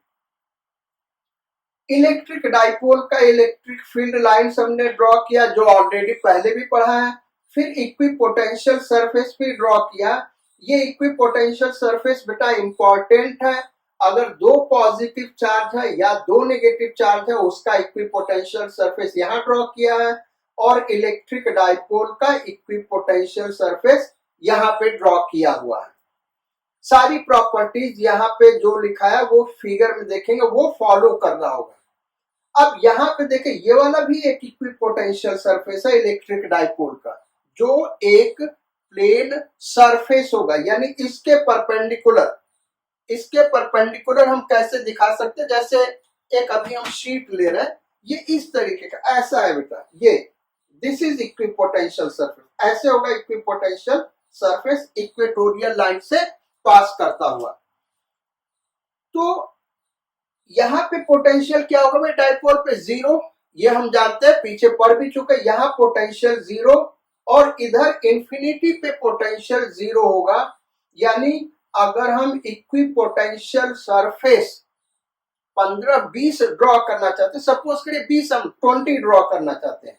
Electric dipole का इलेक्ट्रिक फील्ड लाइंस हमने ड्रॉ किया जो ऑलरेडी पहले भी पढ़ा है। फिर इक्विपोटेंशियल सरफेस भी ड्रॉ किया। ये इक्विपोटेंशियल सरफेस बेटा इंपॉर्टेंट है, अगर दो पॉजिटिव चार्ज है या दो नेगेटिव चार्ज है उसका इक्विपोटेंशियल सरफेस यहाँ ड्रॉ किया है और इलेक्ट्रिक डाइपोल का इक्विपोटेंशियल सरफेस यहाँ पे ड्रॉ किया हुआ है। सारी प्रॉपर्टीज यहाँ पे जो लिखा है वो फिगर में देखेंगे, वो फॉलो करना होगा। अब यहाँ पे देखें, ये वाला भी एक इक्विपोटेंशियल सरफेस है इलेक्ट्रिक डाइपोल का, जो एक प्लेन सरफेस होगा, यानी इसके परपेंडिकुलर। इसके परपेंडिकुलर हम कैसे दिखा सकते हैं, जैसे एक अभी हम शीट ले रहे हैं, ये इस तरीके का ऐसा है बेटा, ये दिस इज इक्विपोटेंशियल सरफेस, ऐसे होगा इक्विपोटेंशियल सरफेस इक्वेटोरियल लाइन से पास करता हुआ। तो यहाँ पे पोटेंशियल क्या होगा भाई डाइपोल पे, जीरो, ये हम जानते हैं, पीछे पढ़ भी चुके। यहाँ पोटेंशियल जीरो और इधर इंफिनिटी पे पोटेंशियल जीरो होगा। यानी अगर हम इक्विपोटेंशियल सरफेस 15-20 ड्रॉ करना चाहते हैं, सपोज करिए 20 हम 20 ड्रॉ करना चाहते हैं,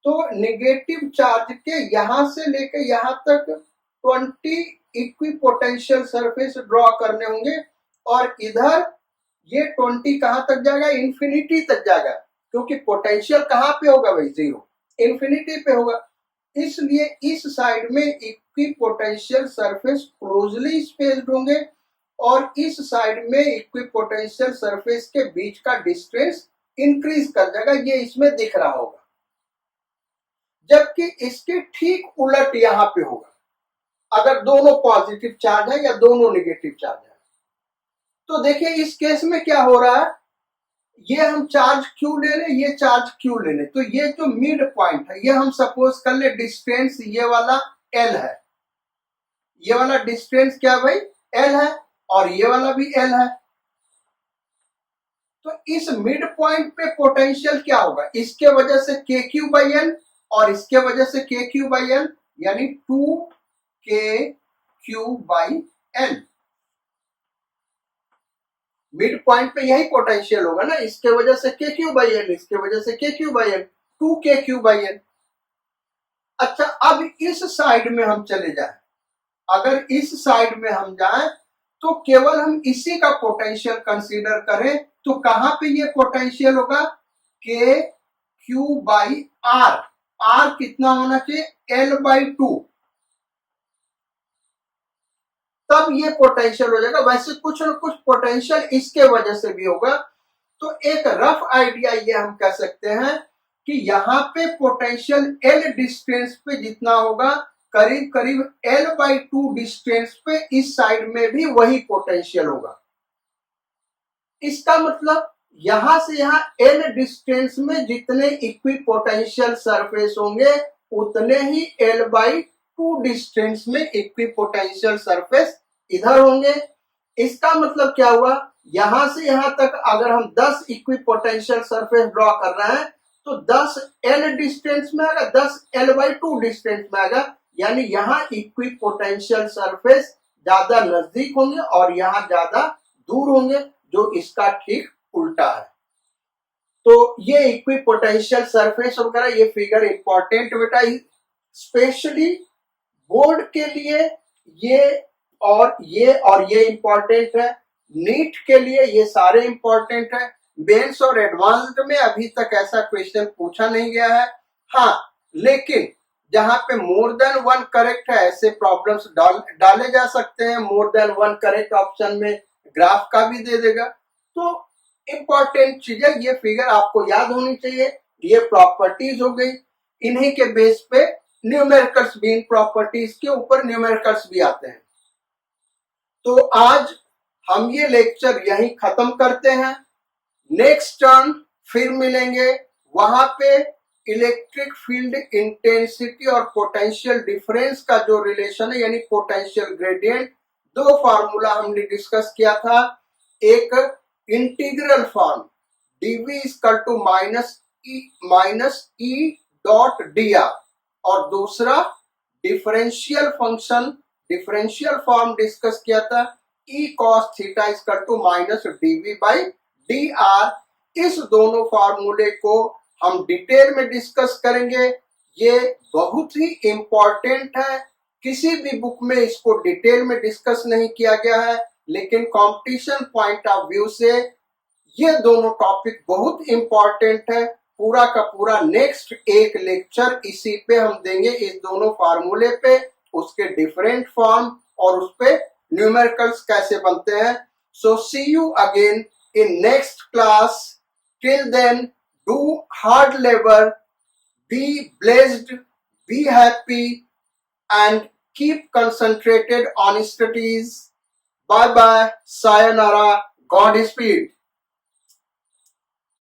तो नेगेटिव चार्ज के यहां से लेकर यहां तक 20 इक्विपोटेंशियल सरफेस ड्रॉ करने होंगे और इधर ये 20 कहां तक जाएगा, इंफिनिटी तक जाएगा, क्योंकि पोटेंशियल कहां पे होगा भाई, जीरो, इंफिनिटी पे होगा। इसलिए इस साइड में इक्विपोटेंशियल सरफेस क्लोजली स्पेस्ड होंगे और इस साइड में इक्विपोटेंशियल सरफेस के बीच का डिस्टेंस इंक्रीज कर जाएगा, ये इसमें दिख रहा होगा। जबकि इसके ठीक उलट यहां पे होगा, अगर दोनों पॉजिटिव चार्ज है या दोनों नेगेटिव चार्ज है। तो देखिए इस केस में क्या हो रहा है, ये हम चार्ज Q ले लें, ये चार्ज Q ले लें, तो ये जो मिड पॉइंट है ये हम सपोज कर ले डिस्टेंस ये वाला L है, ये वाला डिस्टेंस क्या भाई L है और ये वाला भी L है। तो इस मिड पॉइंट पे पोटेंशियल क्या होगा, इसके वजह से KQ/N और इसके वजह से KQ/N, यानी 2KQ/N। मिड पॉइंट पे यही पोटेंशियल होगा ना, इसके वजह से KQ/N, इसके वजह से KQ/N, 2KQ/N। अच्छा, अब इस साइड में हम चले जाएं, अगर इस साइड में हम जाएं तो केवल हम इसी का पोटेंशियल कंसीडर करें तो कहां पे ये पोटेंशियल होगा, KQ/R। R कितना होना चाहिए, L/2, तब ये पोटेंशियल हो जाएगा। वैसे कुछ न कुछ पोटेंशियल इसके वजह से भी होगा। तो एक रफ आइडिया ये हम कह सकते हैं कि यहाँ पे पोटेंशियल L डिस्टेंस पे जितना होगा, करीब करीब L/2 डिस्टेंस पे इस साइड में भी वही पोटेंशियल होगा। इसका मतलब यहां से यहां L डिस्टेंस में जितने इक्विपोटेंशियल सरफेस होंगे उतने ही L/2 डिस्टेंस में इक्विपोटेंशियल सरफेस इधर होंगे। इसका मतलब क्या हुआ, यहां से यहां तक अगर हम 10 इक्विपोटेंशियल सरफेस ड्रॉ कर रहे हैं तो 10 L डिस्टेंस में आएगा, 10 L/2 डिस्टेंस में आएगा, यानी यहां इक्विपोटेंशियल सरफेस ज्यादा नजदीक होंगे और यहां ज्यादा दूर होंगे, जो इसका ठीक उल्टा है। तो ये इक्विपोटेंशियल सरफेस वगैरह ये फिगर इंपॉर्टेंट बेटा, स्पेशली बोर्ड के लिए ये इंपॉर्टेंट है, नीट के लिए ये सारे इंपॉर्टेंट है। मेंस और एडवांस्ड में अभी तक ऐसा क्वेश्चन पूछा नहीं गया है। हाँ, लेकिन जहां पे मोर देन वन करेक्ट है ऐसे प्रॉब्लम्स डाले जा सकते हैं। More than one correct option में ग्राफ का भी दे देगा। तो इंपॉर्टेंट चीजें, ये फिगर आपको याद होनी चाहिए। ये प्रॉपर्टीज हो गई, इन्हीं के बेस पे न्यूमेरिकल्स भी, इन प्रॉपर्टीज के ऊपर न्यूमेरिकल्स भी आते हैं। तो आज हम ये लेक्चर यहीं खत्म करते हैं। नेक्स्ट टर्न फिर मिलेंगे, वहां पे इलेक्ट्रिक फील्ड इंटेंसिटी और पोटेंशियल डिफरेंस का जो रिलेशन है, यानी पोटेंशियल ग्रेडियंट, दो फार्मूला हमने डिस्कस किया था। एक integral form dv equal to minus E dot D R, और दूसरा differential function, differential form discuss किया था, E cos theta equal to minus DV by D R. इस दोनों फार्मूले को हम डिटेल में डिस्कस करेंगे। ये बहुत ही इंपॉर्टेंट है, किसी भी बुक में इसको डिटेल में डिस्कस नहीं किया गया है, लेकिन कंपटीशन पॉइंट ऑफ व्यू से ये दोनों टॉपिक बहुत इंपॉर्टेंट है। पूरा का पूरा नेक्स्ट एक लेक्चर इसी पे हम देंगे, इस दोनों फार्मूले पे, उसके डिफरेंट फॉर्म और उस पे न्यूमेरिकल्स कैसे बनते हैं। So see you again in next class. Till then, do hard labor, be blessed, be happy, and keep concentrated on studies. Bye bye, sayonara, Godspeed.